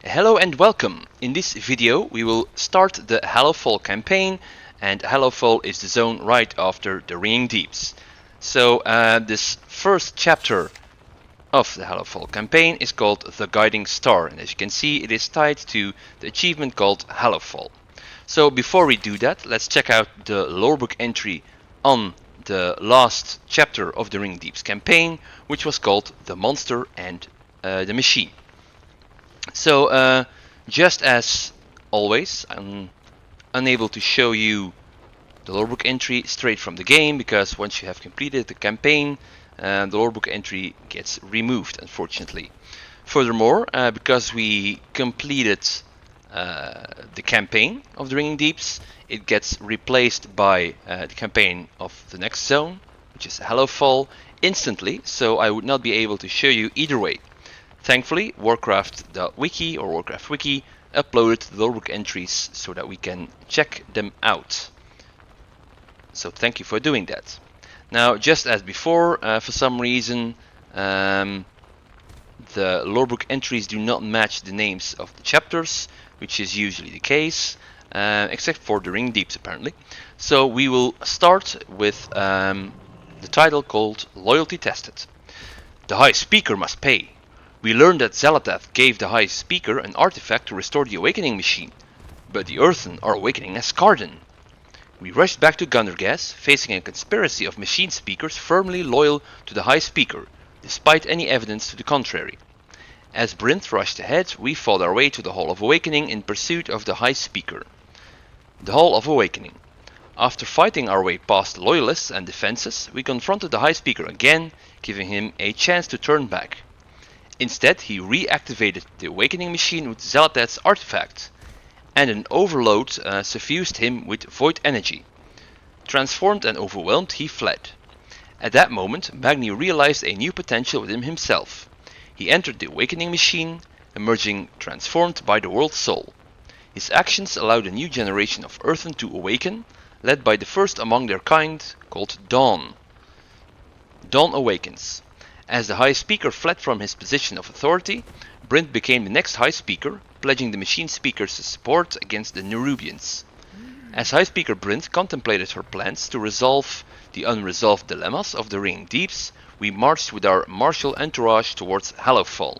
Hello and welcome. In this video we will start the Hallowfall campaign, and Hallowfall is the zone right after the Ringing Deeps. So this first chapter of the Hallowfall campaign is called The Guiding Star, and as you can see it is tied to the achievement called Hallowfall. So before we do that, let's check out the lorebook entry on the last chapter of the Ringing Deeps campaign, which was called The Monster and the Machine. So just as always, I'm unable to show you the lorebook entry straight from the game, because once you have completed the campaign, the lorebook entry gets removed, unfortunately. Furthermore, because we completed the campaign of the Ringing Deeps, it gets replaced by the campaign of the next zone, which is Hallowfall, instantly, so I would not be able to show you either way. Thankfully, Warcraft.wiki or Warcraft Wiki uploaded the lorebook entries so that we can check them out. So thank you for doing that. Now, just as before, for some reason, the lorebook entries do not match the names of the chapters, which is usually the case, except for the Ringing Deeps apparently. So we will start with the title called Loyalty Tested. The High Speaker must pay. We learned that Xal'atath gave the High Speaker an artifact to restore the Awakening Machine, but the Earthen are awakening as Skarden. We rushed back to Gunnergas, facing a conspiracy of machine speakers firmly loyal to the High Speaker, despite any evidence to the contrary. As Brinth rushed ahead, we fought our way to the Hall of Awakening in pursuit of the High Speaker. The Hall of Awakening. After fighting our way past the Loyalists and defenses, we confronted the High Speaker again, giving him a chance to turn back. Instead, he reactivated the Awakening Machine with Xal'atath's artifact, and an overload suffused him with void energy. Transformed and overwhelmed, he fled. At that moment, Magni realized a new potential within himself. He entered the Awakening Machine, emerging transformed by the World Soul. His actions allowed a new generation of Earthen to awaken, led by the first among their kind, called Dawn. Dawn awakens. As the High Speaker fled from his position of authority, Brinth became the next High Speaker, pledging the Machine Speaker's support against the Nerubians. As High Speaker Brinth contemplated her plans to resolve the unresolved dilemmas of the Ringing Deeps, we marched with our martial entourage towards Hallowfall.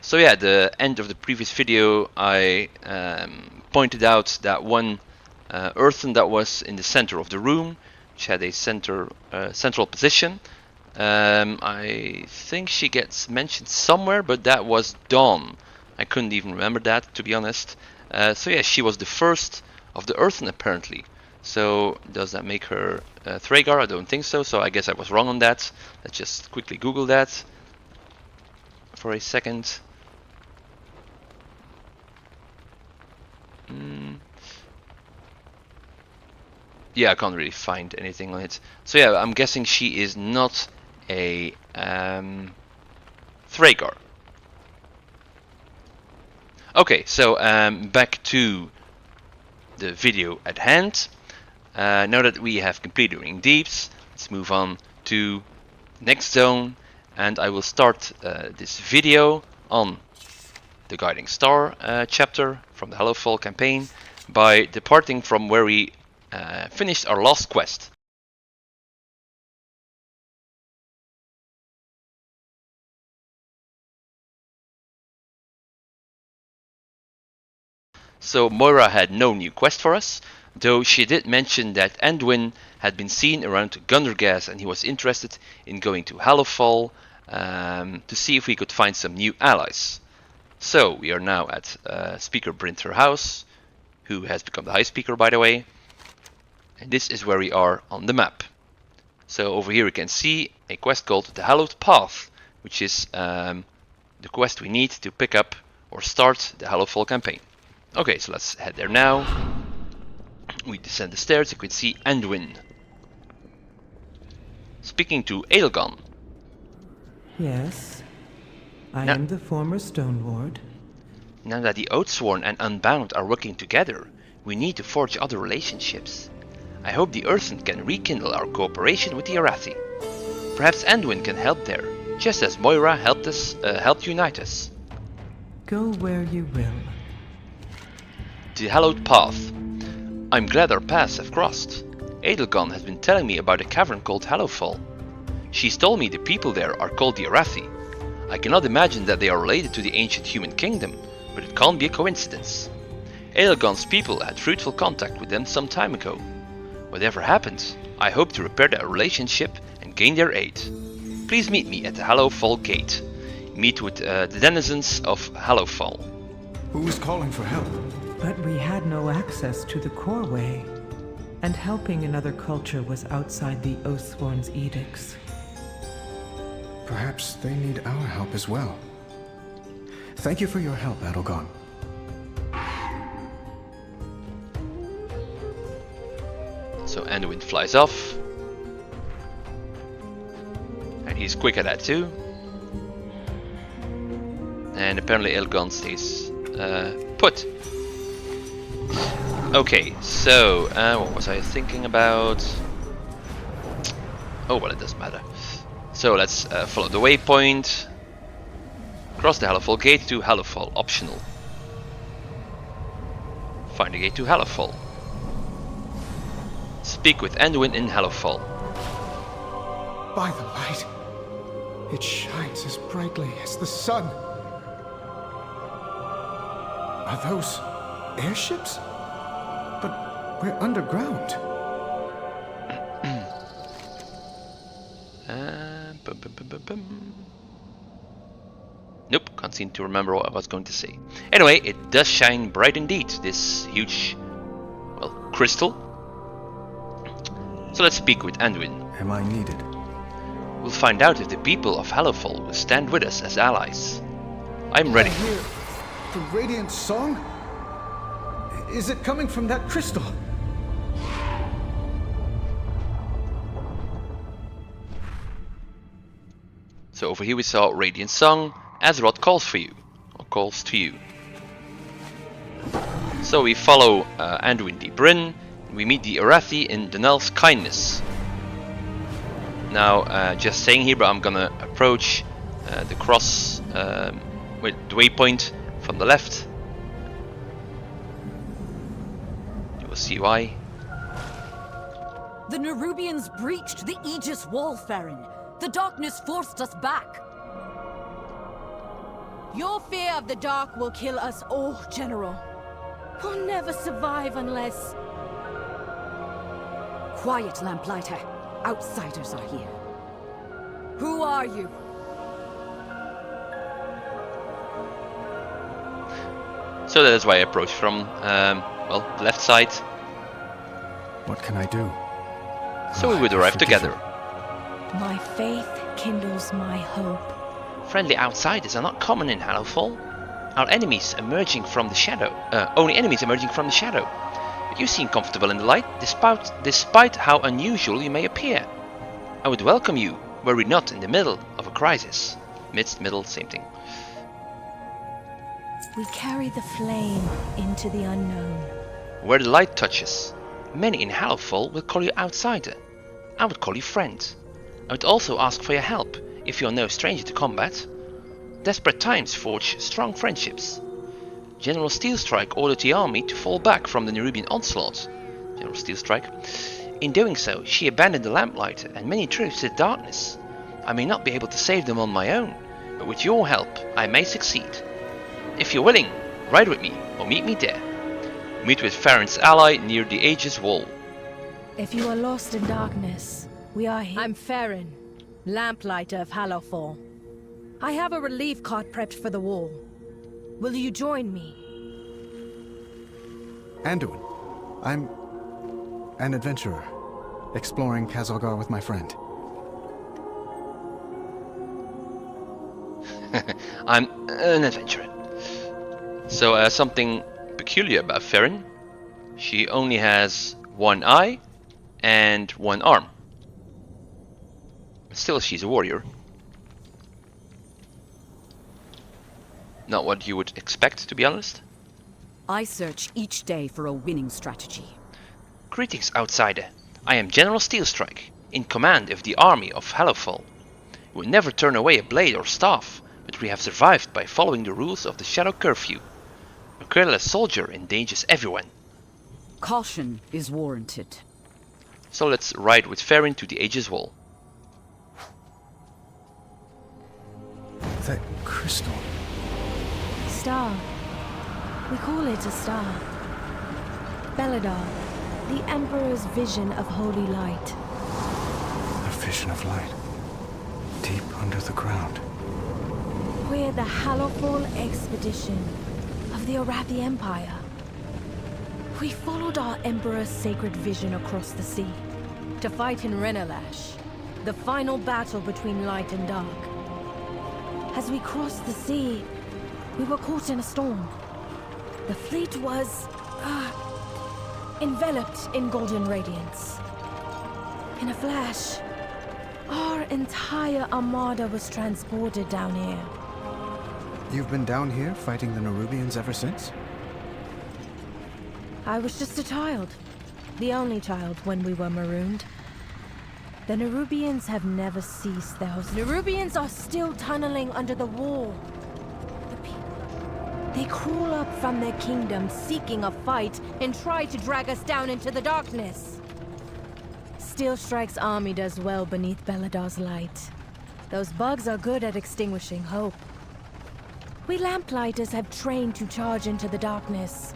So yeah, the end of the previous video I pointed out that one Earthen that was in the center of the room, which had a central position. I think she gets mentioned somewhere, but that was Dawn. I couldn't even remember that, to be honest. So yeah, she was the first of the Earthen apparently. So does that make her Thragar? I don't think so, so I guess I was wrong on that. Let's just quickly Google that for a second. Yeah, I can't really find anything on it. So yeah, I'm guessing she is not a Thragar. Okay, so back to the video at hand. Now that we have completed Ringing Deeps, let's move on to the next zone, and I will start this video on the Guiding Star chapter from the Hallowfall campaign by departing from where we finished our last quest. So Moira had no new quest for us, though she did mention that Anduin had been seen around Gunnergas and he was interested in going to Hallowfall to see if we could find some new allies. So we are now at Speaker Brinth's house, who has become the High Speaker, by the way. And this is where we are on the map. So over here you can see a quest called the Hallowed Path, which is the quest we need to pick up or start the Hallowfall campaign. Okay, so let's head there now. We descend the stairs, you can see Anduin speaking to Aelgon. Yes, I am the former Stone Lord. Now that the Oathsworn and Unbound are working together, we need to forge other relationships. I hope the Earthen can rekindle our cooperation with the Arathi. Perhaps Anduin can help there, just as Moira helped unite us. Go where you will. The hallowed path. I'm glad our paths have crossed. Edelgon has been telling me about a cavern called Hallowfall. She's told me the people there are called the Arathi. I cannot imagine that they are related to the ancient human kingdom, but it can't be a coincidence. Edelgon's people had fruitful contact with them some time ago. Whatever happens, I hope to repair that relationship and gain their aid. Please meet me at the Hallowfall gate. Meet with the denizens of Hallowfall. Who is calling for help? But we had no access to the core way, and helping another culture was outside the Oathsworn's edicts. Perhaps they need our help as well. Thank you for your help, Edelgon. So Anduin flies off. And he's quick at that too. And apparently Edelgon stays put. Okay, so what was I thinking about? Oh, well, it doesn't matter. So let's follow the waypoint. Cross the Hallowfall gate to Hallowfall, optional. Find the gate to Hallowfall. Speak with Anduin in Hallowfall. By the light, it shines as brightly as the sun. Are those airships? But we're underground. Nope, can't seem to remember what I was going to say. Anyway, it does shine bright indeed, this huge, well, crystal. So let's speak with Anduin. Am I needed? We'll find out if the people of Hallowfall will stand with us as allies. I'm ready. I hear the radiant song? Is it coming from that crystal? So over here we saw Radiant Song. Azeroth calls for you, or calls to you. So we follow Anduin the Bryn. We meet the Arathi in Denel's Kindness. Now, just saying here, but I'm gonna approach the cross with the waypoint from the left. You will see why. The Nerubians breached the Aegis wall, Farron. The darkness forced us back. Your fear of the dark will kill us all, General. We'll never survive unless... Quiet, Lamplighter. Outsiders are here. Who are you? So that is why I approached from, well, the left side. What can I do? So we would arrive together. My faith kindles my hope. Friendly outsiders are not common in Hallowfall. Our enemies emerging from the shadow. Only enemies emerging from the shadow. But you seem comfortable in the light, despite how unusual you may appear. I would welcome you, were we not in the middle of a crisis. Midst, middle, same thing. We carry the flame into the unknown. Where the light touches, many in Hallowfall will call you outsider. I would call you friend. I would also ask for your help, if you are no stranger to combat. Desperate times forge strong friendships. General Steelstrike ordered the army to fall back from the Nerubian onslaught. General Steelstrike. In doing so, she abandoned the Lamplighter and many troops to the darkness. I may not be able to save them on my own, but with your help, I may succeed. If you're willing, ride with me, or meet me there. Meet with Farron's ally near the Aegis wall. If you are lost in darkness, we are here. I'm Farron, Lamplighter of Hallowfall. I have a relief cart prepped for the wall. Will you join me? Anduin. I'm an adventurer, exploring Kazalgar with my friend. I'm an adventurer. So something peculiar about Farron. She only has one eye and one arm. Still, she's a warrior. Not what you would expect, to be honest. I search each day for a winning strategy. Greetings, outsider. I am General Steelstrike, in command of the army of Hallowfall. We will never turn away a blade or staff but we have survived by following the rules of the Shadow Curfew. A careless soldier endangers everyone. Caution is warranted. So let's ride with Farron to the Aegis Wall. That crystal. Star. We call it a star. Belladar, the Emperor's vision of holy light. A vision of light. Deep under the ground. We're the Hallowfall expedition of the Arathi Empire. We followed our Emperor's sacred vision across the sea to fight in Renalash, the final battle between light and dark. As we crossed the sea, we were caught in a storm. The fleet was enveloped in golden radiance. In a flash, our entire armada was transported down here. You've been down here fighting the Nerubians ever since? I was just a child. The only child when we were marooned. The Nerubians have never ceased their host. Nerubians are still tunneling under the wall. The people. They crawl up from their kingdom seeking a fight and try to drag us down into the darkness. Steel Strike's army does well beneath Belladar's light. Those bugs are good at extinguishing hope. We Lamplighters have trained to charge into the darkness.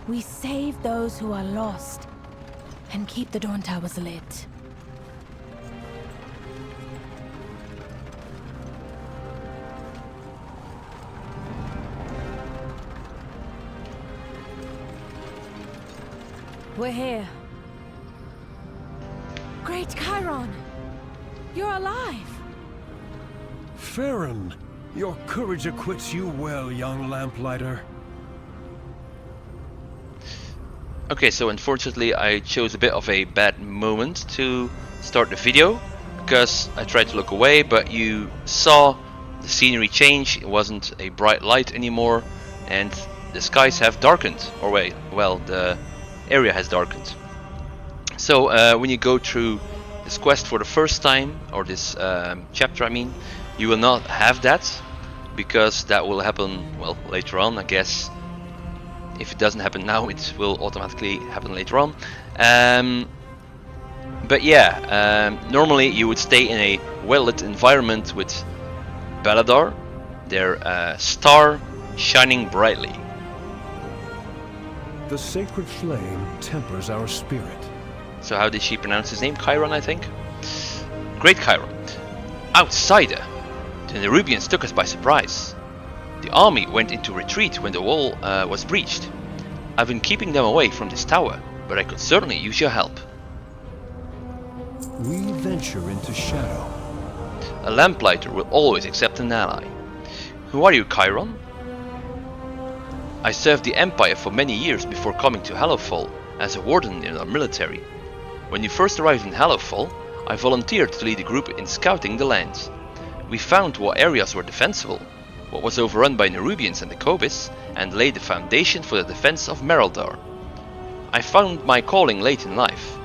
We save those who are lost and keep the Dawn Towers lit. We're here. Great Chiron! You're alive! Farron, your courage acquits you well, young lamplighter. Okay, so unfortunately I chose a bit of a bad moment to start the video, because I tried to look away, but you saw the scenery change. It wasn't a bright light anymore, and the skies have darkened, or wait, well, the area has darkened. So when you go through this quest for the first time, or this chapter I mean, you will not have that, because that will happen, well, later on, I guess. If it doesn't happen now, it will automatically happen later on. But yeah, normally you would stay in a well-lit environment with Belladar, their star shining brightly. The sacred flame tempers our spirit. So how did she pronounce his name? Chiron, I think? Great Chiron. Outsider! The Nerubians took us by surprise. The army went into retreat when the wall was breached. I've been keeping them away from this tower, but I could certainly use your help. We venture into shadow. A lamplighter will always accept an ally. Who are you, Chiron? I served the Empire for many years before coming to Hallowfall as a warden in our military. When you first arrived in Hallowfall, I volunteered to lead a group in scouting the land. We found what areas were defensible, what was overrun by Nerubians and the Kobis, and laid the foundation for the defense of Meraldar. I found my calling late in life,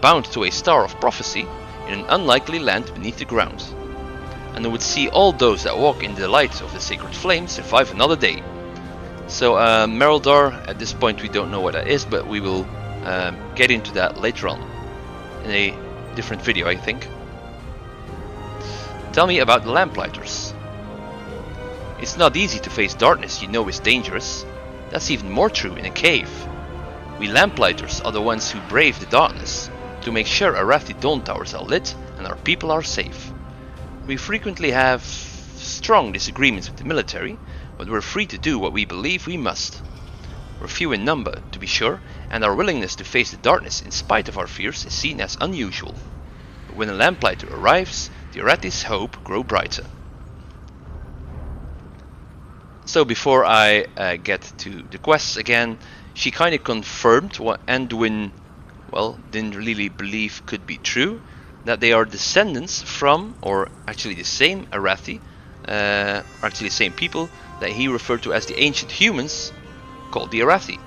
bound to a star of prophecy in an unlikely land beneath the ground. And I would see all those that walk in the light of the sacred flame survive another day. So Meraldar, at this point we don't know what that is, but we will get into that later on in a different video, I think. Tell me about the Lamplighters. It's not easy to face darkness you know is dangerous. That's even more true in a cave. We Lamplighters are the ones who brave the darkness to make sure Arathi Dawn Towers are lit and our people are safe. We frequently have strong disagreements with the military, but we're free to do what we believe we must. We're few in number, to be sure, and our willingness to face the darkness in spite of our fears is seen as unusual. But when a Lamplighter arrives, the Arathi's hope grow brighter. So before I get to the quests again, she kind of confirmed what Anduin, well, didn't really believe could be true, that they are descendants from, or actually the same Arathi, or actually the same people that he referred to as the ancient humans, called the Arathi.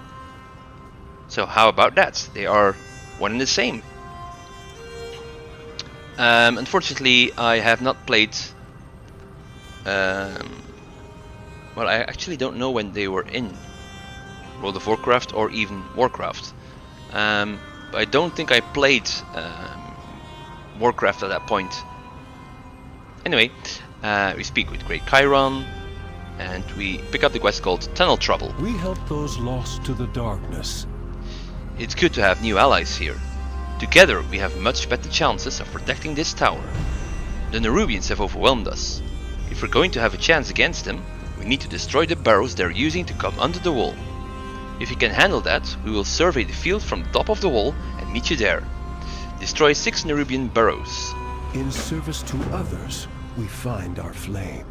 So how about that? They are one and the same. Unfortunately, I have not played well, I actually don't know when they were in World of Warcraft or even Warcraft. But I don't think I played Warcraft at that point. Anyway, we speak with Great Chiron, and we pick up the quest called Tunnel Trouble. We help those lost to the darkness. It's good to have new allies here. Together we have much better chances of protecting this tower. The Nerubians have overwhelmed us. If we're going to have a chance against them, we need to destroy the burrows they're using to come under the wall. If you can handle that, we will survey the field from the top of the wall and meet you there. Destroy 6 Nerubian burrows. In service to others, we find our flame.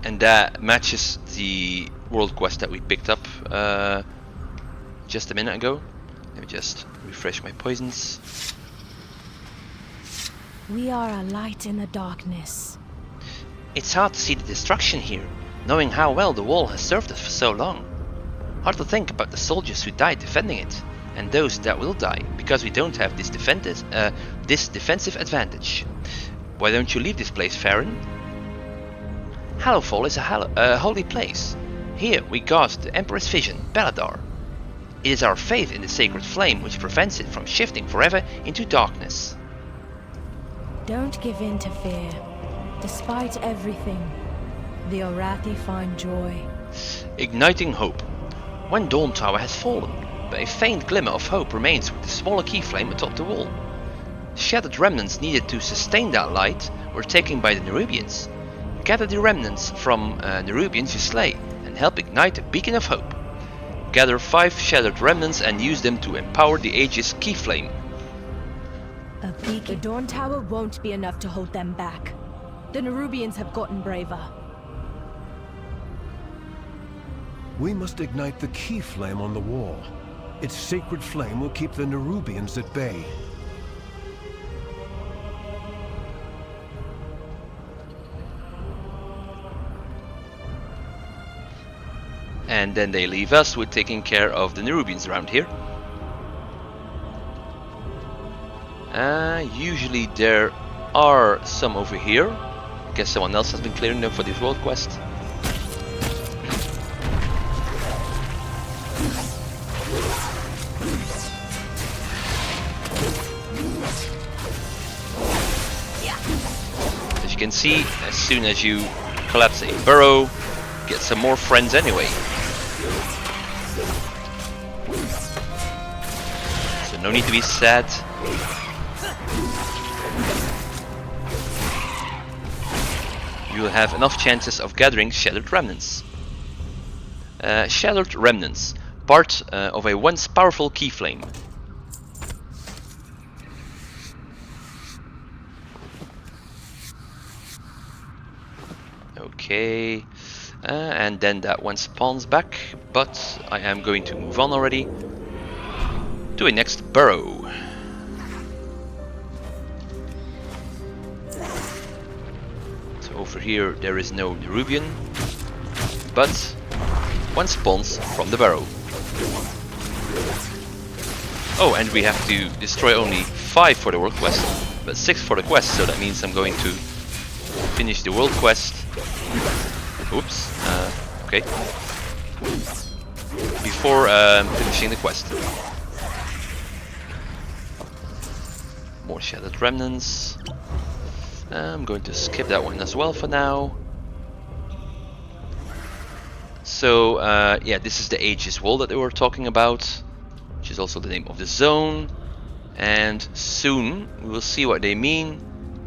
And that matches the world quest that we picked up just a minute ago. Let me just refresh my poisons. We are a light in the darkness. It's hard to see the destruction here, knowing how well the wall has served us for so long. Hard to think about the soldiers who died defending it, and those that will die, because we don't have this defensive advantage. Why don't you leave this place, Farron? Hallowfall is a holy place. Here we guard the Emperor's vision, Beladar. It is our faith in the sacred flame which prevents it from shifting forever into darkness. Don't give in to fear. Despite everything, the Orathi find joy. Igniting hope. One Dawn Tower has fallen, but a faint glimmer of hope remains with the smaller key flame atop the wall. Shattered remnants needed to sustain that light were taken by the Nerubians. Gather the remnants from Nerubians you slay and help ignite a beacon of hope. Gather 5 shattered remnants and use them to empower the Aegis key flame. A beacon. The Dawn Tower won't be enough to hold them back. The Nerubians have gotten braver. We must ignite the key flame on the wall. Its sacred flame will keep the Nerubians at bay. And then they leave us with taking care of the Nerubians around here. Usually there are some over here. I guess someone else has been clearing them for this world quest. As you can see, as soon as you collapse a burrow, you get some more friends anyway. So no need to be sad. You will have enough chances of gathering Shattered Remnants. Shattered Remnants, part of a once powerful key flame. Okay, and then that one spawns back, but I am going to move on already to a next burrow. So over here there is no Nerubian, but one spawns from the burrow. Oh, and we have to destroy only 5 for the world quest, but 6 for the quest, so that means I'm going to finish the world quest. Oops, okay. Before finishing the quest. More Shattered Remnants. I'm going to skip that one as well for now. So, yeah, this is the Aegis wall that they were talking about, which is also the name of the zone. And soon we will see what they mean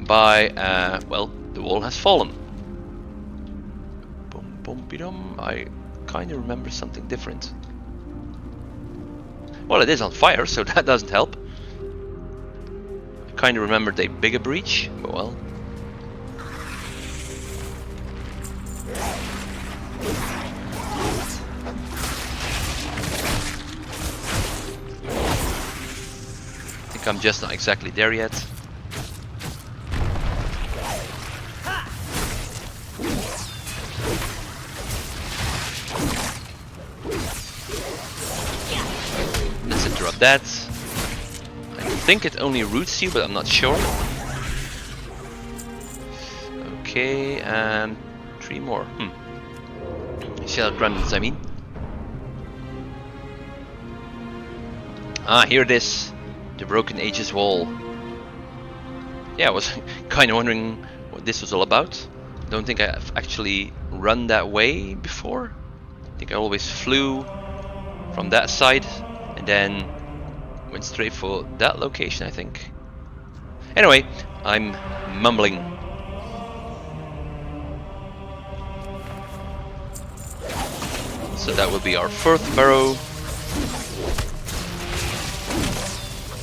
by, well, the wall has fallen. Boom, boom, bidum. I kind of remember something different. Well, it is on fire, so that doesn't help. I kind of remembered a bigger breach, but well. I think I'm just not exactly there yet. Let's interrupt that. I think it only roots you, but I'm not sure. Okay, 3 more. Shattered remnants, I mean. Ah, here it is. The Broken Ages wall. Yeah, I was kind of wondering what this was all about. Don't think I've actually run that way before. I think I always flew from that side and then went straight for that location, I think. Anyway, I'm mumbling. So that will be our 4th burrow.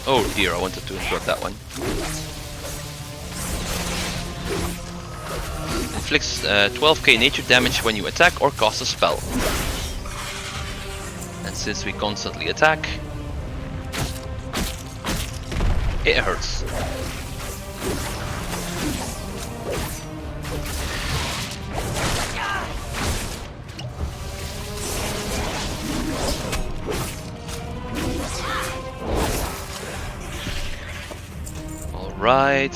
Oh dear, I wanted to interrupt that one. Inflicts 12k nature damage when you attack or cast a spell. And since we constantly attack, it hurts. Alright,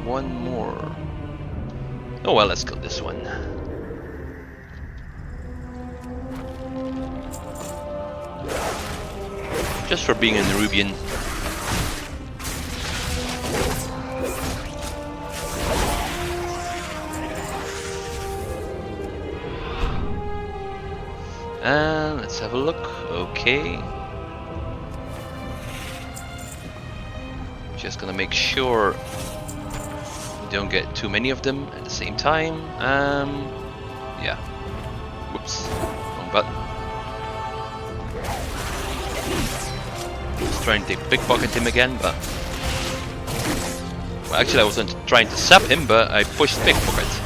one more. Oh well, let's kill this one. Just for being a Nerubian. And let's have a look. Okay. Just gonna make sure we don't get too many of them at the same time. Yeah. Whoops. Wrong button. Just trying to pickpocket him again, but... Well, actually I wasn't trying to sap him, but I pushed pickpocket.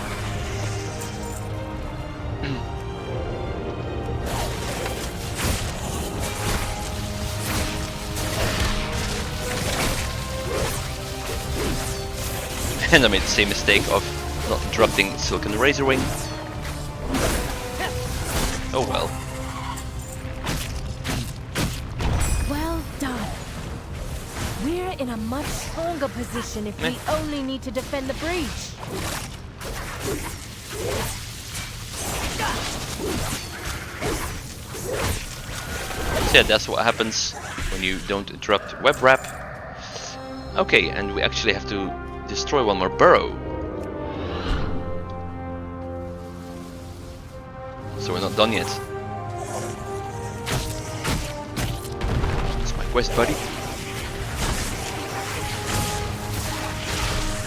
And I made the same mistake of not interrupting Silken Razorwing. Oh well. Well done. We're in a much stronger position if we only need to defend the breach. So yeah, that's what happens when you don't interrupt web wrap. Okay, and we actually have to destroy one more burrow. So we're not done yet. That's my quest, buddy.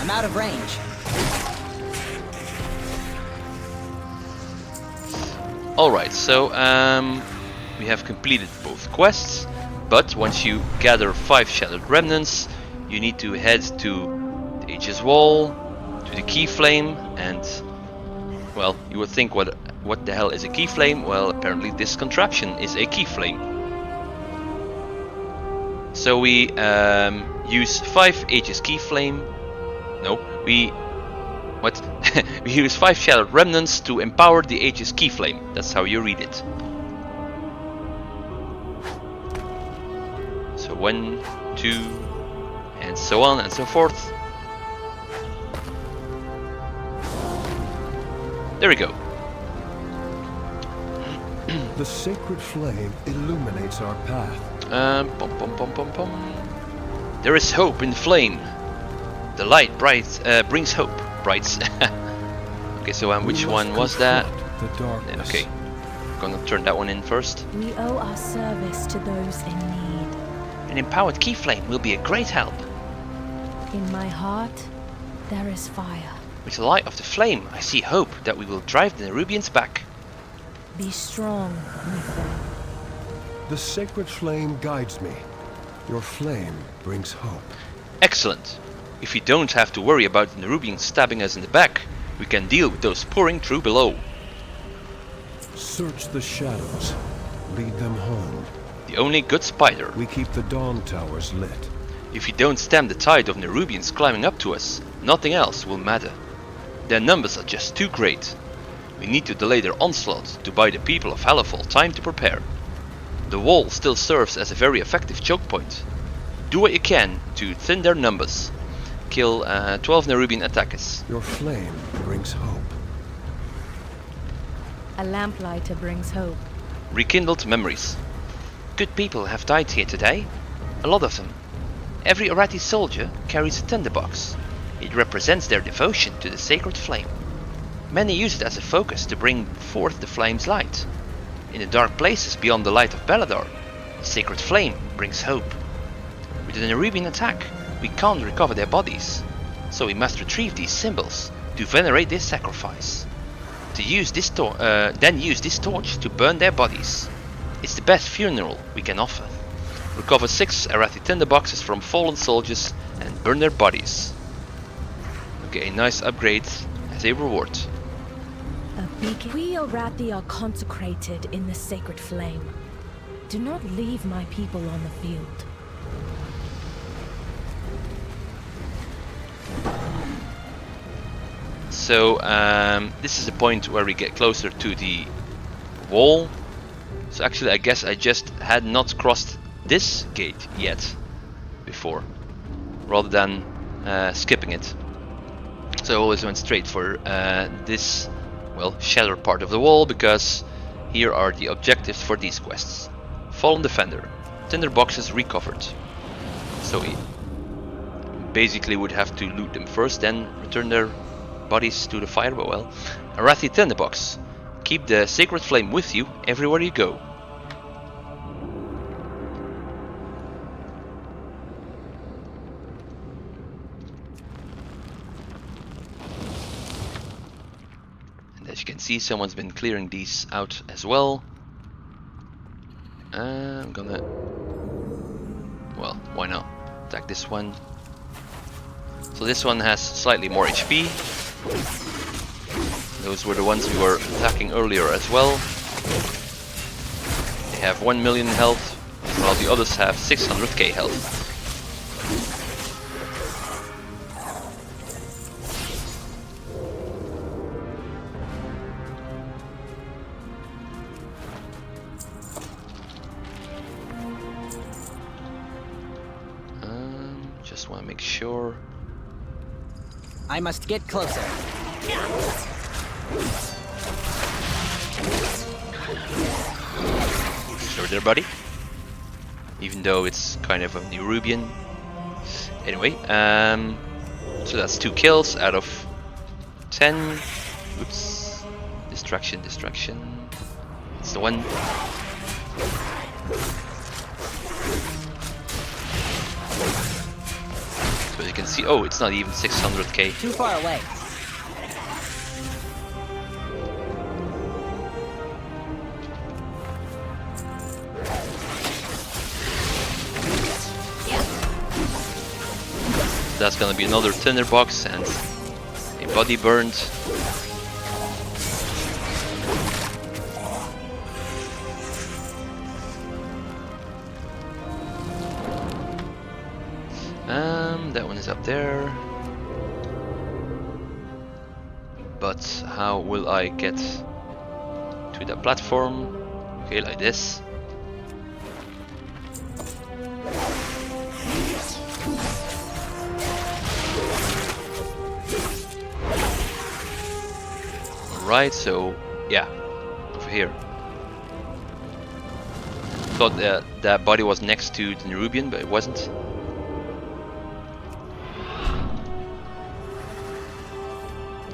I'm out of range. Alright, so we have completed both quests, but once you gather 5 Shattered Remnants, you need to head to the Aegis Wall, to the Key Flame, and well, you would think what the hell is a Key Flame? Well, apparently this contraption is a Key Flame. So we use 5 Aegis Key Flame. No, we use 5 Shattered Remnants to empower the Aegis Key Flame. That's how you read it. So 1, 2, and so on and so forth. There we go. The sacred flame illuminates our path. There is hope in the flame. The light brings hope. Brights. Okay, so which one was that? The darkness. Okay, gonna turn that one in first. We owe our service to those in need. An empowered key flame will be a great help. In my heart, there is fire. With the light of the flame, I see hope that we will drive the Nerubians back. Be strong, my friend. The sacred flame guides me. Your flame brings hope. Excellent. If we don't have to worry about the Nerubians stabbing us in the back, we can deal with those pouring through below. Search the shadows. Lead them home. The only good spider. We keep the dawn towers lit. If we don't stem the tide of Nerubians climbing up to us, nothing else will matter. Their numbers are just too great. We need to delay their onslaught to buy the people of Hallowfall time to prepare. The wall still serves as a very effective choke point. Do what you can to thin their numbers. Kill 12 Nerubian attackers. Your flame brings hope. A lamplighter brings hope. Rekindled memories. Good people have died here today. A lot of them. Every Arathi soldier carries a tinderbox. It represents their devotion to the sacred flame. Many use it as a focus to bring forth the flame's light. In the dark places beyond the light of Beladar, the sacred flame brings hope. With an Nerubian attack, we can't recover their bodies, so we must retrieve these symbols to venerate their sacrifice. Then use this torch to burn their bodies. It's the best funeral we can offer. Recover 6 Arathi tinderboxes from fallen soldiers and burn their bodies. Okay, nice upgrade as a reward. A beacon. We Arathi are consecrated in the sacred flame. Do not leave my people on the field. So this is the point where we get closer to the wall. So actually I guess I just had not crossed this gate yet before, rather than skipping it. So I always went straight for this, well, shattered part of the wall, because here are the objectives for these quests. Fallen Defender, tinderboxes recovered. So we basically would have to loot them first, then return their bodies to the fire. But well, Arathi tinderbox. Keep the sacred flame with you everywhere you go. And as you can see, someone's been clearing these out as well. I'm gonna, well, why not attack this one. So this one has slightly more HP. Those were the ones we were attacking earlier as well. They have 1 million health, while the others have 600k health. Just want to make sure. I must get closer. Sure there, buddy. Even though it's kind of a Nerubian. Anyway, so that's 2 kills out of 10. Oops. Distraction. It's the one. So you can see, oh, it's not even 600k. Too far away. That's gonna be another tinderbox and a body burned. That one is up there. But how will I get to the platform? Okay, like this. Right, so yeah, over here. Thought that body was next to the Nerubian, but it wasn't.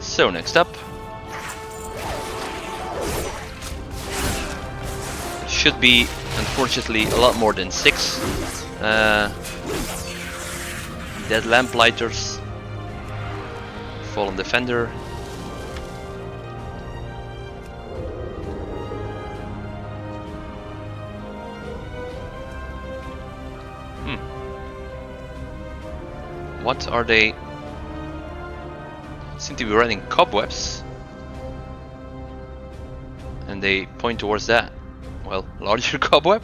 So next up, should be unfortunately a lot more than 6 dead lamplighters. Fallen Defender. What are they? Seem to be running cobwebs, and they point towards that. Well, larger cobweb.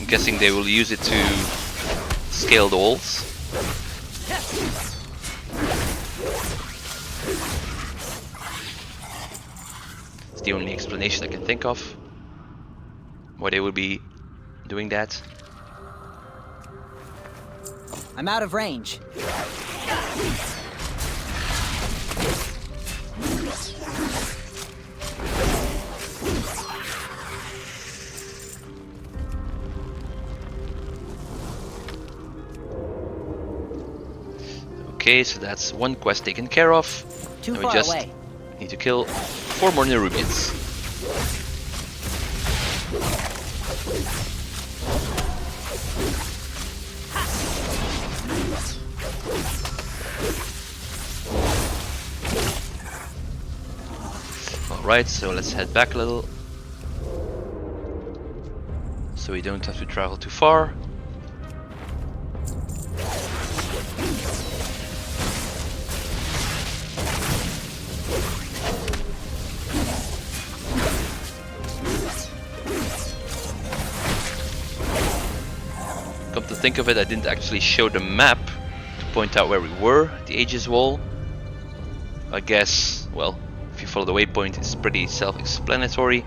I'm guessing they will use it to scale the walls. It's the only explanation I can think of why they would be doing that. I'm out of range. Okay, so that's one quest taken care of. Too And we far just away. need to kill 4 more Nerubians. Alright, so let's head back a little. So we don't have to travel too far. Come to think of it, I didn't actually show the map to point out where we were at the Aegis Wall. I guess, well, if you follow the waypoint, it's pretty self-explanatory.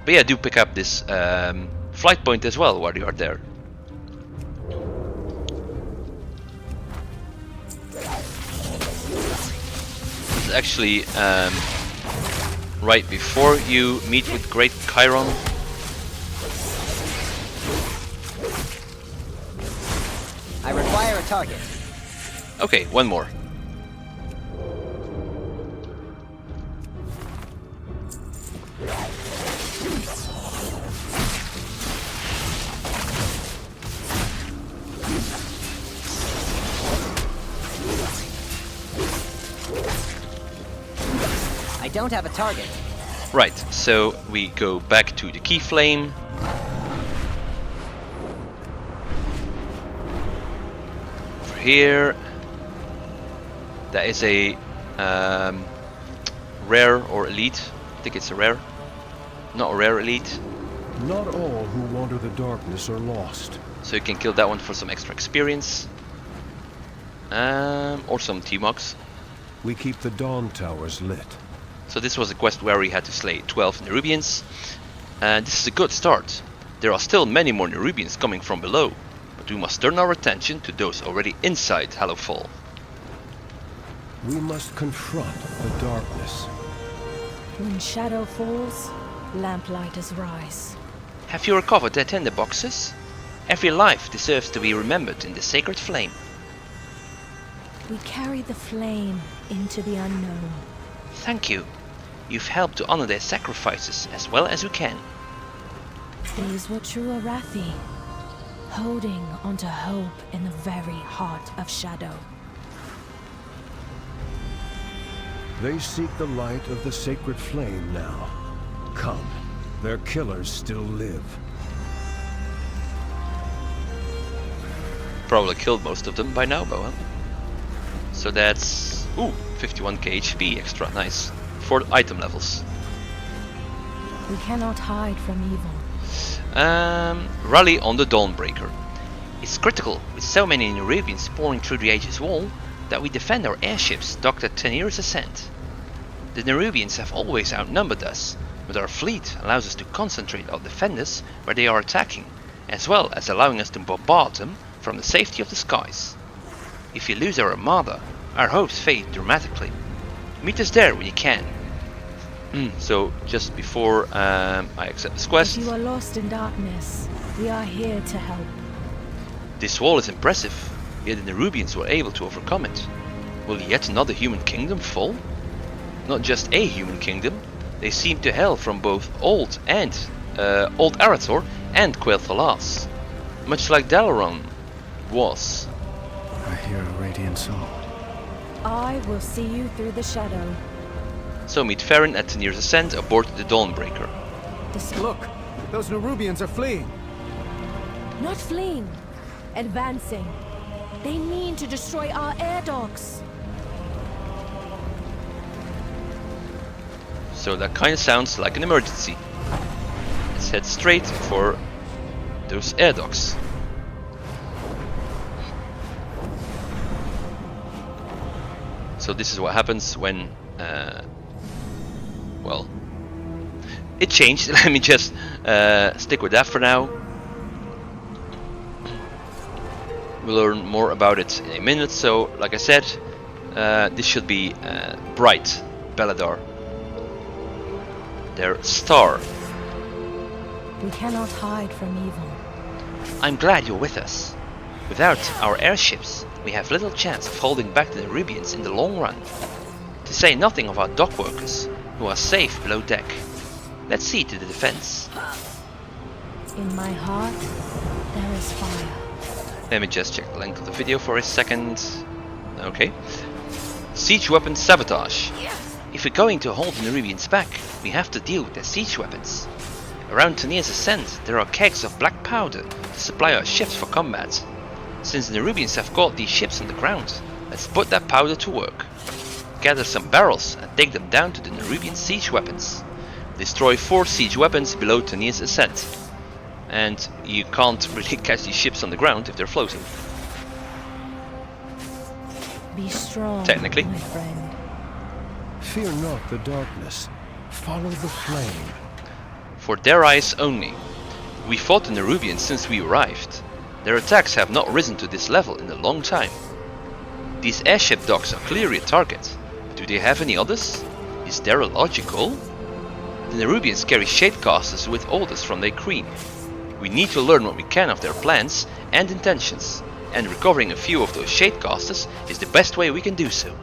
But yeah, do pick up this flight point as well while you are there. It's actually right before you meet with Great Chiron. I require a target. Okay, one more. I don't have a target. Right, so we go back to the key flame. Over here. That is a rare or elite. I think it's a rare. Not a rare elite. Not all who wander the darkness are lost. So you can kill that one for some extra experience. Or some T-Mox. We keep the dawn towers lit. So this was a quest where we had to slay 12 Nerubians. And this is a good start. There are still many more Nerubians coming from below. But we must turn our attention to those already inside Hallowfall. We must confront the darkness. When shadow falls, lamplighters rise. Have you recovered their tinder boxes? Every life deserves to be remembered in the sacred flame. We carry the flame into the unknown. Thank you. You've helped to honor their sacrifices as well as we can. These were true Arathi, holding onto hope in the very heart of shadow. They seek the light of the sacred flame now. Come, their killers still live. Probably killed most of them by now, Boa. So that's... ooh, 51k HP extra, nice. 4 item levels. We cannot hide from evil. Rally on the Dawnbreaker. It's critical, with so many Nerubians pouring through the Aegis Wall, that we defend our airships docked at Tanir's Ascent. The Nerubians have always outnumbered us, but our fleet allows us to concentrate our defenders where they are attacking, as well as allowing us to bombard them from the safety of the skies. If we lose our armada, our hopes fade dramatically. Meet us there when you can. So, just before I accept this quest... If you are lost in darkness, we are here to help. This wall is impressive, yet the Nerubians were able to overcome it. Will yet another human kingdom fall? Not just a human kingdom, they seem to hail from both Old Arathor and Quel'Thalas, much like Dalaran was. I hear a radiant song. I will see you through the shadow. So meet Farron at Tanir's Ascent aboard the Dawnbreaker. Look, those Nerubians are fleeing. Not fleeing, advancing. They mean to destroy our air docks. So that kind of sounds like an emergency. Let's head straight for those air docks. So this is what happens when, well, it changed. Let me just stick with that for now. We'll learn more about it in a minute. So, like I said, this should be Bright Beladar, their star. We cannot hide from evil. I'm glad you're with us. Without our airships, we have little chance of holding back the Nerubians in the long run. To say nothing of our dock workers, who are safe below deck. Let's see to the defense. In my heart, there is fire. Let me just check the length of the video for a second. Okay. Siege weapon sabotage. If we're going to hold the Nerubians back, we have to deal with their siege weapons. Around Tanir's ascent, there are kegs of black powder to supply our ships for combat. Since the Nerubians have caught these ships on the ground, let's put that powder to work. Gather some barrels and take them down to the Nerubian siege weapons. Destroy 4 siege weapons below Tanir's ascent. And you can't really catch these ships on the ground if they're floating. Be strong, Technically. my friend. Fear not the darkness. Follow the flame. For their eyes only. We fought the Nerubians since we arrived. Their attacks have not risen to this level in a long time. These airship docks are clearly a target. Do they have any others? Is there a logical? The Nerubians carry shadecasters with orders from their queen. We need to learn what we can of their plans and intentions, and recovering a few of those shadecasters is the best way we can do so.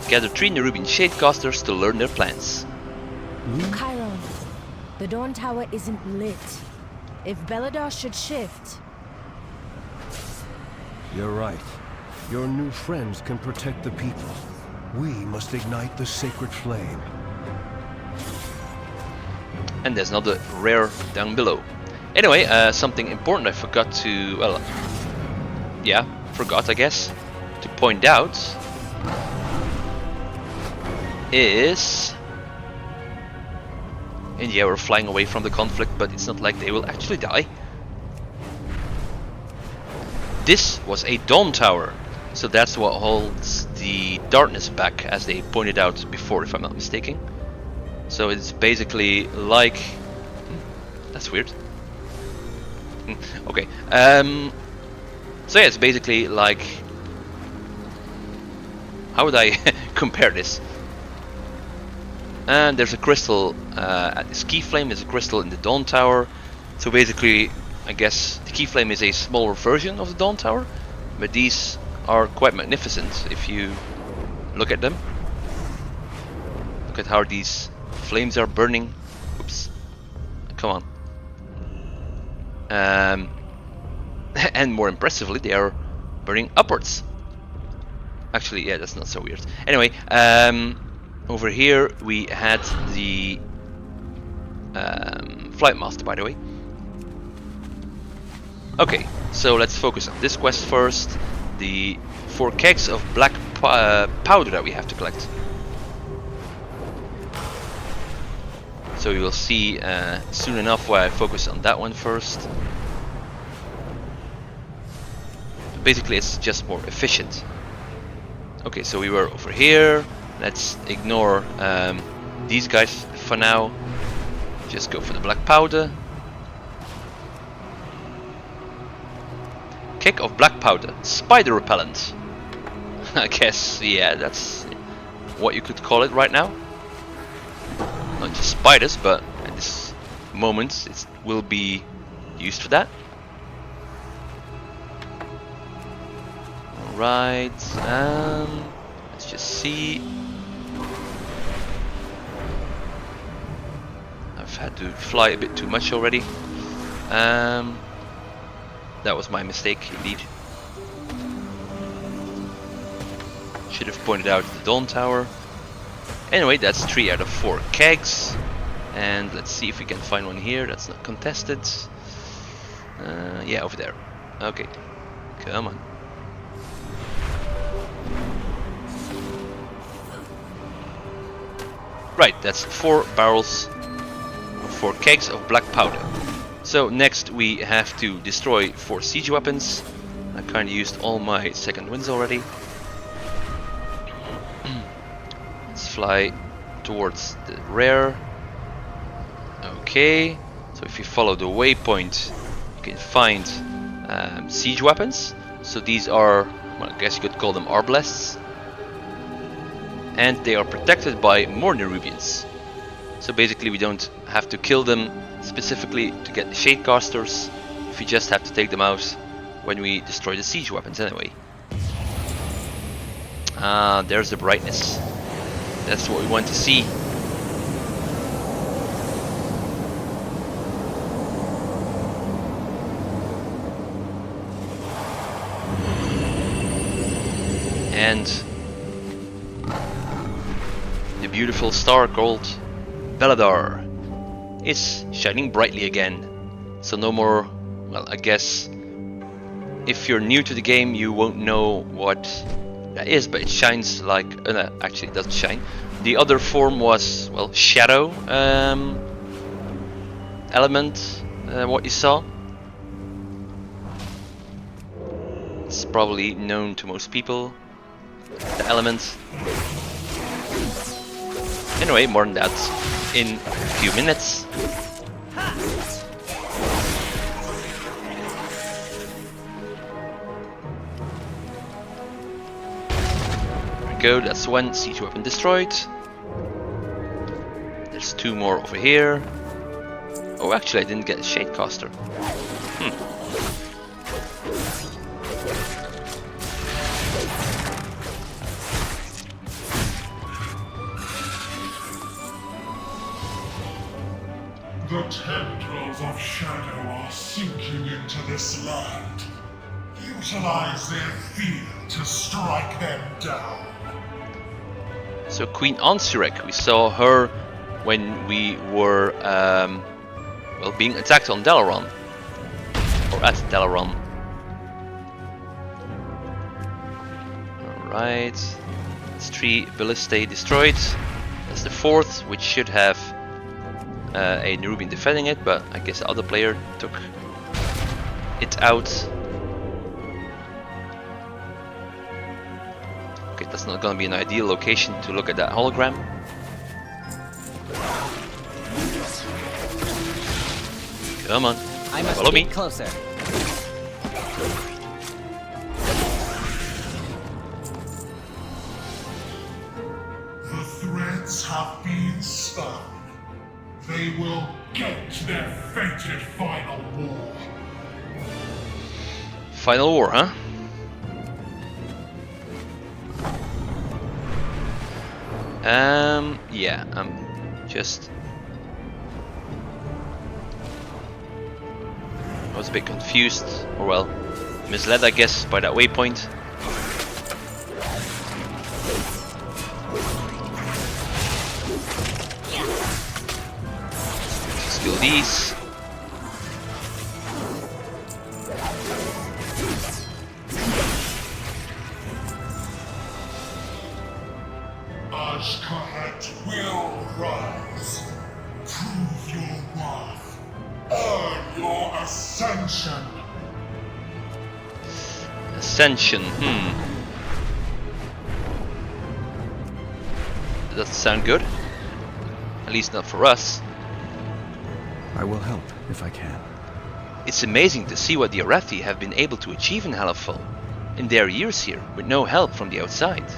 Gather 3 Nerubian shadecasters to learn their plans. Chiron, the Dawn Tower isn't lit. If Beladar should shift... You're right. Your new friends can protect the people. We must ignite the sacred flame. And there's another rare down below. Anyway, something important I forgot to... well, yeah, forgot I guess, to point out is... and yeah, we're flying away from the conflict, but it's not like they will actually die. This was a Dawn Tower, so that's what holds the darkness back, as they pointed out before, if I'm not mistaken. So it's basically like... that's weird. Okay. So yeah, it's basically like... how would I compare this? And there's a crystal at this key flame. There's a crystal in the Dawn Tower. So basically, I guess the key flame is a smaller version of the Dawn Tower, but these are quite magnificent if you look at them. Look at how these flames are burning. Oops. Come on. And more impressively, they are burning upwards. Actually, yeah, that's not so weird. Anyway, over here we had the Flight Master, by the way. Okay, so let's focus on this quest first. The 4 kegs of black powder that we have to collect. So you will see soon enough why I focus on that one first. Basically, it's just more efficient. Okay, so we were over here. Let's ignore these guys for now. Just go for the black powder. Keg of black powder. Spider repellent. I guess, yeah, that's what you could call it right now. Not just spiders, but at this moment it will be used for that. Alright, let's just see. I've had to fly a bit too much already. That was my mistake, indeed. Should have pointed out the Dawn Tower. Anyway, that's 3 out of 4 kegs. And let's see if we can find one here that's not contested. Yeah, over there. Okay, come on. Right, that's 4 barrels, 4 kegs of black powder. So next we have to destroy 4 siege weapons. I kinda used all my second winds already. Let's fly towards the rear. Okay, so if you follow the waypoint, you can find siege weapons. So these are, well, I guess you could call them arbalests. And they are protected by more Nerubians. So basically we don't have to kill them specifically to get the Shadecasters. We just have to take them out when we destroy the siege weapons anyway. Ah, there's the brightness. That's what we want to see. And the beautiful star called Beladar is shining brightly again. So no more, well, I guess if you're new to the game you won't know what that is, but it shines like, no, actually it doesn't shine. The other form was, well, shadow element, what you saw. It's probably known to most people, the element. Anyway, more than that in a few minutes. There we go, that's one siege weapon destroyed. There's two more over here. Oh, actually I didn't get a Shadecaster. The tendrils of shadow are sinking into this land. Utilize their fear to strike them down. So Queen Ansurek, we saw her when we were well, being attacked on Dalaran, or at Dalaran. Alright, that's 3 ballistae destroyed. That's the 4th, which should have a Nerubian defending it, but I guess the other player took it out. Okay, that's not gonna be an ideal location to look at that hologram. Come on, I must follow me. get closer. The threads have been spun. They will get their fated final war. Final war, huh? Yeah, I'm just... I was a bit confused, or well, misled I guess by that waypoint. Skill these. Ashkahet will rise. Prove your worth. Earn your ascension. Ascension, Does that sound good? At least not for us. I will help if I can. It's amazing to see what the Arathi have been able to achieve in Hallowfall in their years here with no help from the outside.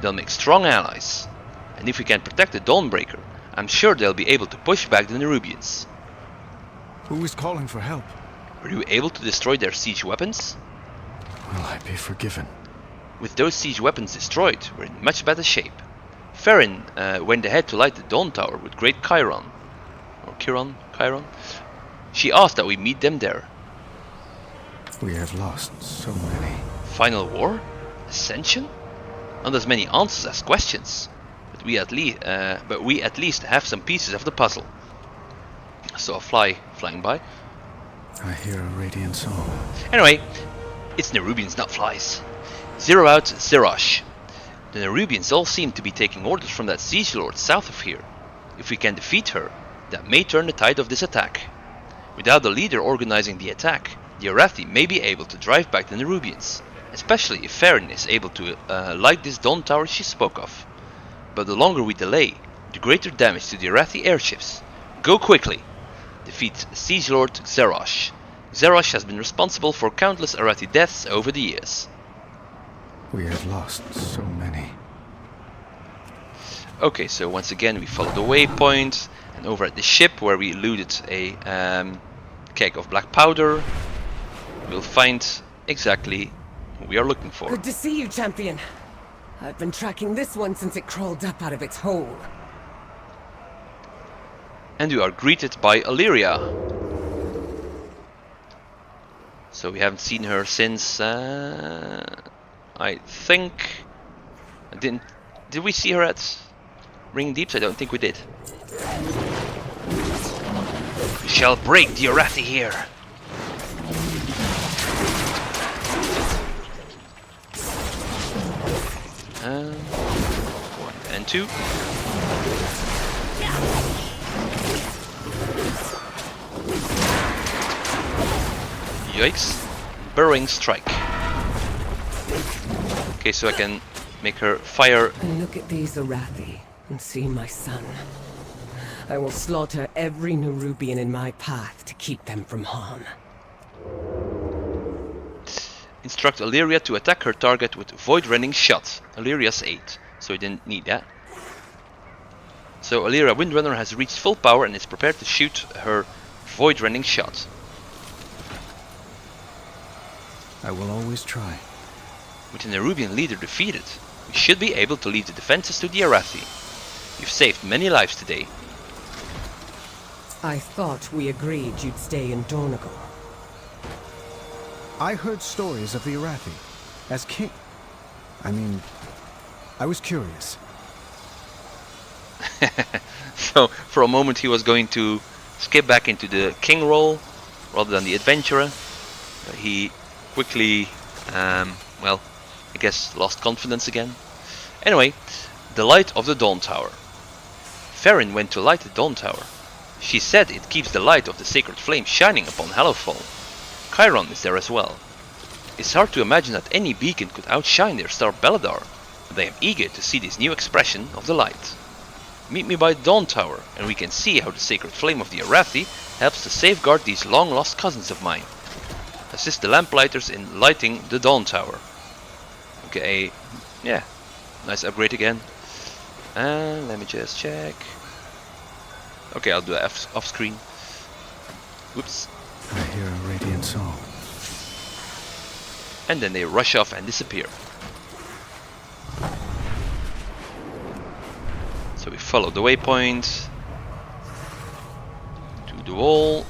They'll make strong allies, and if we can protect the Dawnbreaker, I'm sure they'll be able to push back the Nerubians. Who is calling for help? Were you able to destroy their siege weapons? Will I be forgiven? With those siege weapons destroyed, we're in much better shape. Farron went ahead to light the Dawn Tower with Great Chiron. Or Chiron? She asked that we meet them there. We have lost so many. Final war? Ascension? Not as many answers as questions. But we at least have some pieces of the puzzle. I saw a fly flying by. I hear a radiant song. Anyway, it's Nerubians, not flies. Zero out Zerosh. The Nerubians all seem to be taking orders from that siege lord south of here. If we can defeat her, that may turn the tide of this attack. Without the leader organizing the attack, the Arathi may be able to drive back the Nerubians, especially if Farron is able to light this Dawn Tower she spoke of. But the longer we delay, the greater damage to the Arathi airships. Go quickly! Defeat Siege Lord Zerosh. Zerosh has been responsible for countless Arathi deaths over the years. We have lost so many. Okay, so once again we follow the waypoint, and over at the ship where we looted a keg of black powder, we'll find exactly who we are looking for. Good to see you, champion. I've been tracking this one since it crawled up out of its hole. And we are greeted by Illyria. So we haven't seen her since I think did we see her at Ring Deeps? I don't think we did. We shall break the Arathi here. One and two. Yikes. Burrowing strike. Okay, so I can make her fire. Look at these Arathi and see my son. I will slaughter every Nerubian in my path to keep them from harm. Instruct Illyria to attack her target with Void-Rending Shot. Illyria's 8, so we didn't need that. So Illyria Windrunner has reached full power and is prepared to shoot her Void-Rending Shot. I will always try. With the Nerubian leader defeated, we should be able to leave the defenses to the Arathi. You've saved many lives today. I thought we agreed you'd stay in Dornagal. I heard stories of the Arathi as king. I was curious. So for a moment he was going to skip back into the king role rather than the adventurer. He quickly, well, I guess lost confidence again. Anyway, the light of the Dawn Tower. Farron went to light the Dawn Tower. She said it keeps the light of the sacred flame shining upon Hallowfall. Chiron is there as well. It's hard to imagine that any beacon could outshine their star Beledar, but I am eager to see this new expression of the light. Meet me by the Dawn Tower, and we can see how the sacred flame of the Arathi helps to safeguard these long-lost cousins of mine. Assist the lamplighters in lighting the Dawn Tower. Okay, yeah, nice upgrade again. And let me just check. Okay, I'll do that off screen. Whoops. I hear a radiant song. And then they rush off and disappear. So we follow the waypoint to the wall.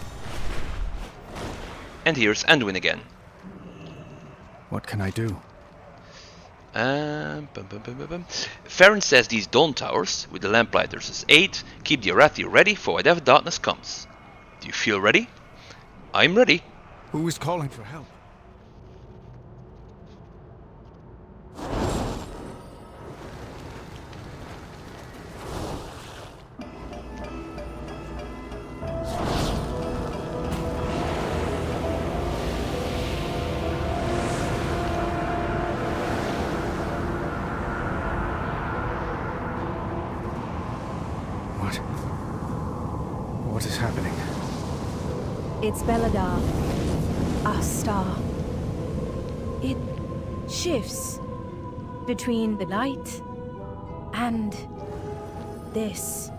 And here's Anduin again. What can I do? Farron says these Dawn Towers, with the Lamplighters as aid, keep the Arathi ready for whatever darkness comes. Do you feel ready? I'm ready. Who is calling for help? What is happening? It's Beledar, our star. It shifts between the light and this.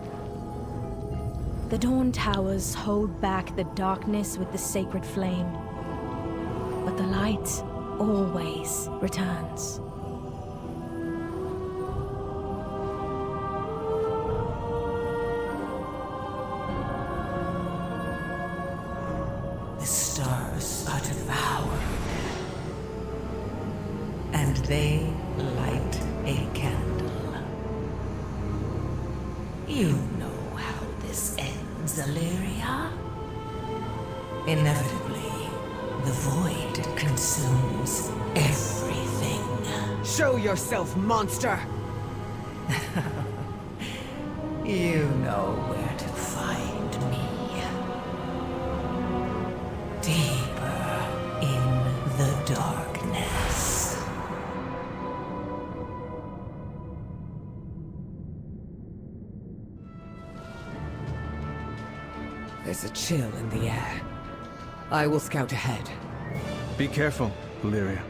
The Dawn Towers hold back the darkness with the sacred flame, but the light always returns. The stars are devoured, and they light a candle. You know how this ends, Illyria. Inevitably, the void consumes everything. Show yourself, monster! You know where to find me. Deeper in the darkness. There's a chill in the air. I will scout ahead. Be careful, Lyria.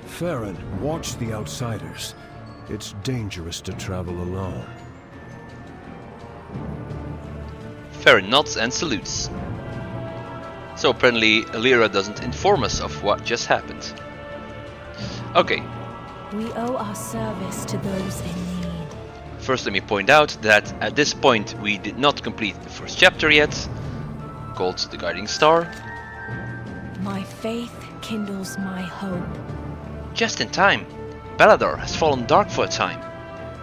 Farron, watch the outsiders. It's dangerous to travel alone. Farron nods and salutes. So apparently Lyra doesn't inform us of what just happened. Okay, We owe our service to those in need. first let me point out that at this point we did not complete the first chapter yet, called The Guiding Star. My faith kindles my hope. Just in time, Baladar has fallen dark for a time,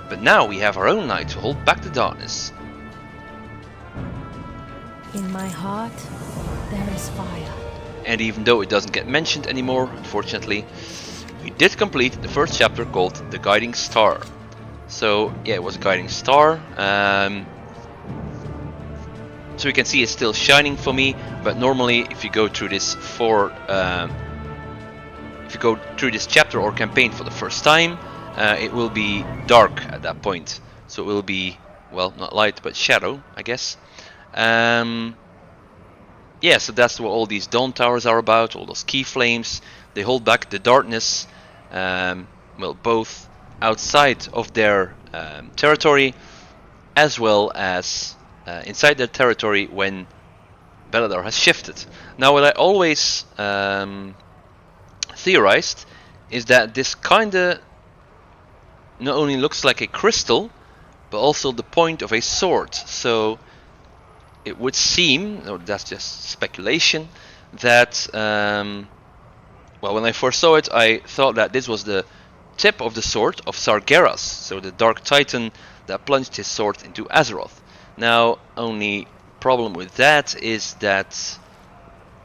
but now we have our own light to hold back the darkness. In my heart, there is fire. And even though it doesn't get mentioned anymore, unfortunately, we did complete the first chapter called The Guiding Star. So yeah, it was a guiding star. So you can see it's still shining for me, but normally if you go through this chapter or campaign for the first time, it will be dark at that point. So it will be, well, not light but shadow, I guess. Yeah, so that's what all these dawn towers are about, all those key flames. They hold back the darkness, well, both outside of their territory as well as inside their territory when Baladar has shifted. Now, what I always theorized is that this kinda not only looks like a crystal, but also the point of a sword. So it would seem, or that's just speculation, that well, when I first saw it, I thought that this was the tip of the sword of Sargeras, so the Dark Titan that plunged his sword into Azeroth. Now, only problem with that is that,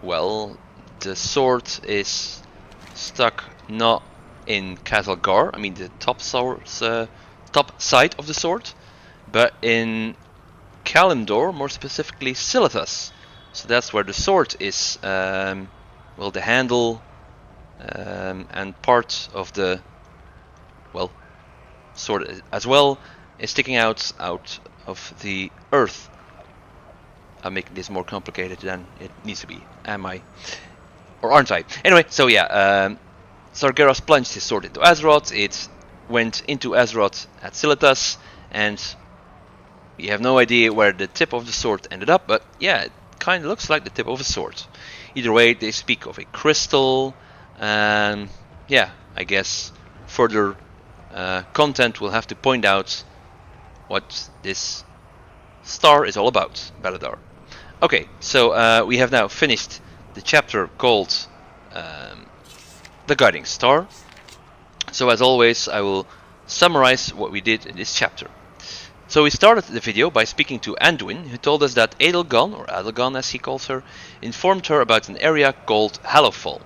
well, the sword is stuck not in Kazalgar, I mean the top side of the sword, but in Kalimdor, more specifically Silithus. So that's where the sword is, well, the handle and part of the, well, sword as well is sticking out of the earth. I'm making this more complicated than it needs to be, am I? Or aren't I? Anyway, so yeah, Sargeras plunged his sword into Azeroth, it went into Azeroth at Silithus, and we have no idea where the tip of the sword ended up, but yeah, it kind of looks like the tip of a sword. Either way, they speak of a crystal, and yeah, I guess further content will have to point out what this star is all about, Baladar. Okay, so we have now finished the chapter called The Guiding Star. So as always, I will summarize what we did in this chapter. So we started the video by speaking to Anduin, who told us that Edelgan, or Adelgan as he calls her, informed her about an area called Hallowfall.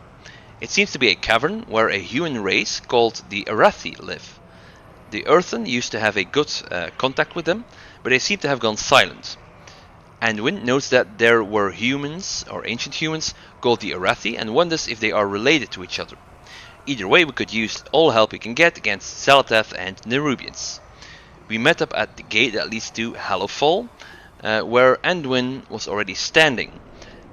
It seems to be a cavern where a human race called the Arathi live. The Earthen used to have a good contact with them, but they seem to have gone silent. Anduin notes that there were humans, or ancient humans, called the Arathi, and wonders if they are related to each other. Either way, we could use all help we can get against Xal'atath and Nerubians. We met up at the gate that leads to Hallowfall, where Anduin was already standing.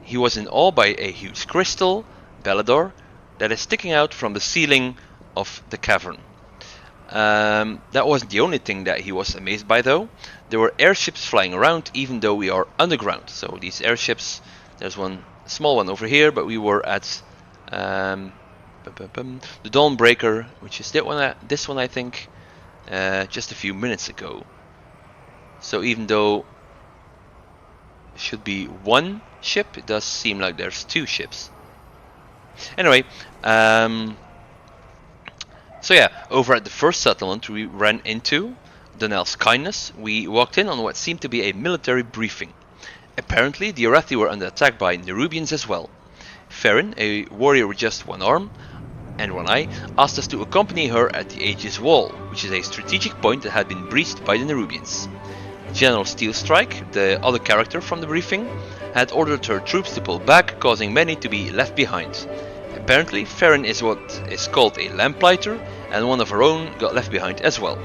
He was in awe by a huge crystal, Balador, that is sticking out from the ceiling of the cavern. That wasn't the only thing that he was amazed by, though. There were airships flying around even though we are underground. So these airships, there's one small one over here, but we were at the Dawnbreaker, which is this one I think, just a few minutes ago. So even though it should be one ship, it does seem like there's two ships. Anyway, so yeah, over at the first settlement we ran into Donnell's Kindness. We walked in on what seemed to be a military briefing. Apparently the Arathi were under attack by Nerubians as well. Farron, a warrior with just one arm and one eye, asked us to accompany her at the Aegis Wall, which is a strategic point that had been breached by the Nerubians. General Steelstrike, the other character from the briefing, had ordered her troops to pull back, causing many to be left behind. Apparently, Farron is what is called a lamplighter, and one of her own got left behind as well.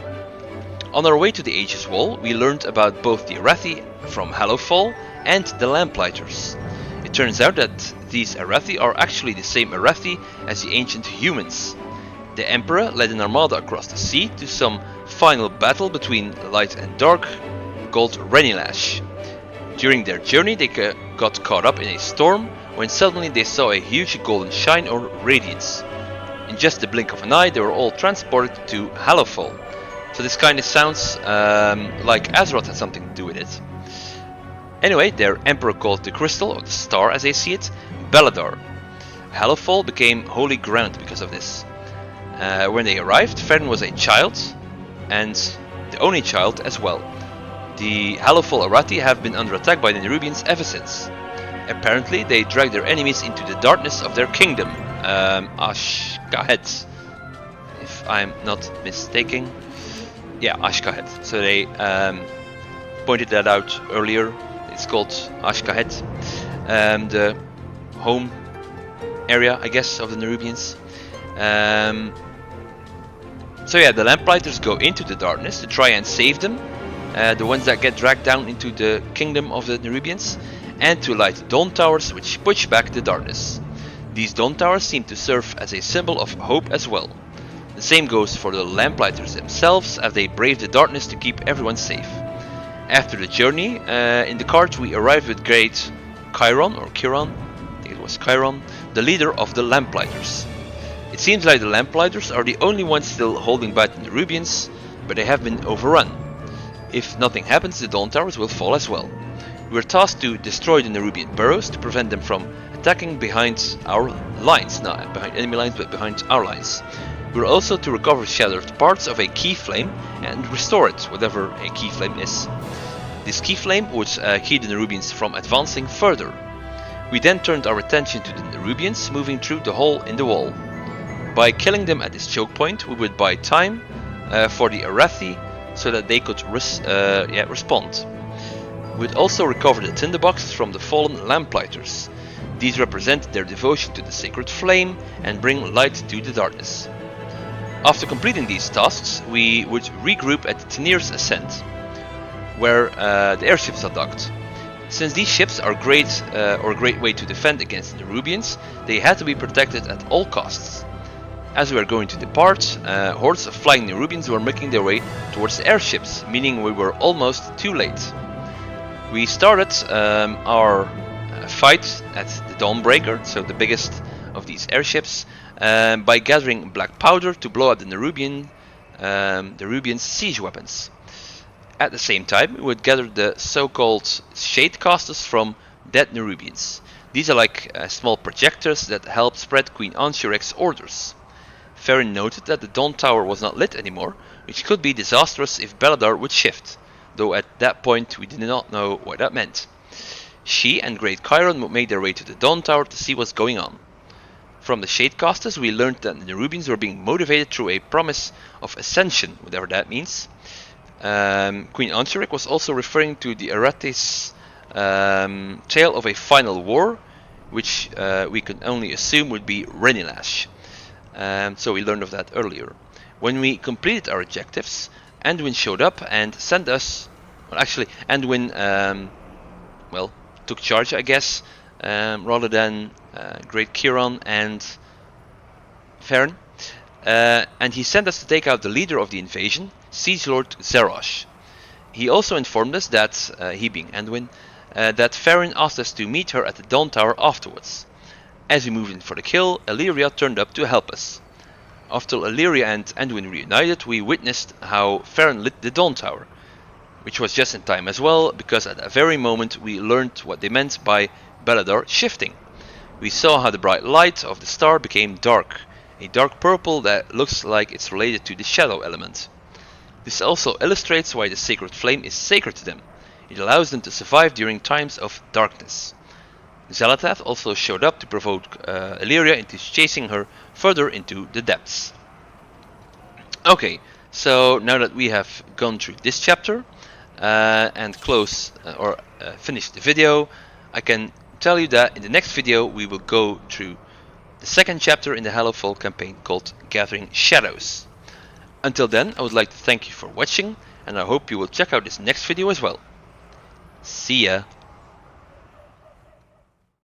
On our way to the Aegis Wall, we learned about both the Arathi from Hallowfall and the Lamplighters. It turns out that these Arathi are actually the same Arathi as the ancient humans. The Emperor led an armada across the sea to some final battle between light and dark called Renilash. During their journey they got caught up in a storm when suddenly they saw a huge golden shine or radiance. In just the blink of an eye they were all transported to Hallowfall. So this kind of sounds like Azeroth had something to do with it. Anyway, their emperor called the crystal, or the star as they see it, Beladar. Hallowfall became holy ground because of this. When they arrived, Farron was a child, and the only child as well. The Hallowfall Arathi have been under attack by the Nerubians ever since. Apparently, they dragged their enemies into the darkness of their kingdom, Ashkahet, if I'm not mistaken. Yeah, Ashkahet. So they pointed that out earlier. It's called Ashkahet, the home area, I guess, of the Nerubians. So yeah, the Lamplighters go into the darkness to try and save them, the ones that get dragged down into the kingdom of the Nerubians, and to light the Dawn Towers, which push back the darkness. These Dawn Towers seem to serve as a symbol of hope as well. The same goes for the Lamplighters themselves, as they brave the darkness to keep everyone safe. After the journey, in the cart we arrived with great Chiron, I think it was Chiron, the leader of the Lamplighters. It seems like the Lamplighters are the only ones still holding back the Nerubians, but they have been overrun. If nothing happens, the Dawn Towers will fall as well. We are tasked to destroy the Nerubian burrows to prevent them from attacking behind our lines, not behind enemy lines, but behind our lines. We are also to recover shattered parts of a key flame and restore it, whatever a key flame is. This key flame would keep the Nerubians from advancing further. We then turned our attention to the Nerubians moving through the hole in the wall. By killing them at this choke point, we would buy time for the Arathi so that they could respond. We would also recover the tinderbox from the fallen Lamplighters. These represent their devotion to the sacred flame and bring light to the darkness. After completing these tasks, we would regroup at Tynir's Ascent, where the airships are docked. Since these ships are a great way to defend against the Nerubians, they had to be protected at all costs. As we were going to depart, hordes of flying Nerubians were making their way towards the airships, meaning we were almost too late. We started our fight at the Dawnbreaker, so the biggest of these airships, by gathering black powder to blow up the Nerubians' siege weapons. At the same time, we would gather the so-called shadecasters from dead Nerubians. These are like small projectors that help spread Queen Anshurek's orders. Farron noted that the Dawn Tower was not lit anymore, which could be disastrous if Beladar would shift, though at that point we did not know what that meant. She and Great Chiron made their way to the Dawn Tower to see what's going on. From the Shadecasters we learned that the Nerubians were being motivated through a promise of ascension, whatever that means. Queen Anshurek was also referring to the Arathi's tale of a final war, which we could only assume would be Renilash. So we learned of that earlier. When we completed our objectives, Anduin showed up and sent us... Anduin took charge, I guess, rather than Great Chiron and Farron. And he sent us to take out the leader of the invasion, Siege Lord Zerosh. He also informed us that, he being Anduin, that Farron asked us to meet her at the Dawn Tower afterwards. As we moved in for the kill, Illyria turned up to help us. After Illyria and Anduin reunited, we witnessed how Farron lit the Dawn Tower, which was just in time as well, because at that very moment we learned what they meant by Beladar shifting. We saw how the bright light of the star became dark, a dark purple that looks like it's related to the shadow element. This also illustrates why the sacred flame is sacred to them. It allows them to survive during times of darkness. Xalatath also showed up to provoke Illyria into chasing her further into the depths. Okay, so now that we have gone through this chapter and finished the video, I can tell you that in the next video we will go through the second chapter in the Hallowfall campaign called Gathering Shadows. Until then, I would like to thank you for watching, and I hope you will check out this next video as well. See ya!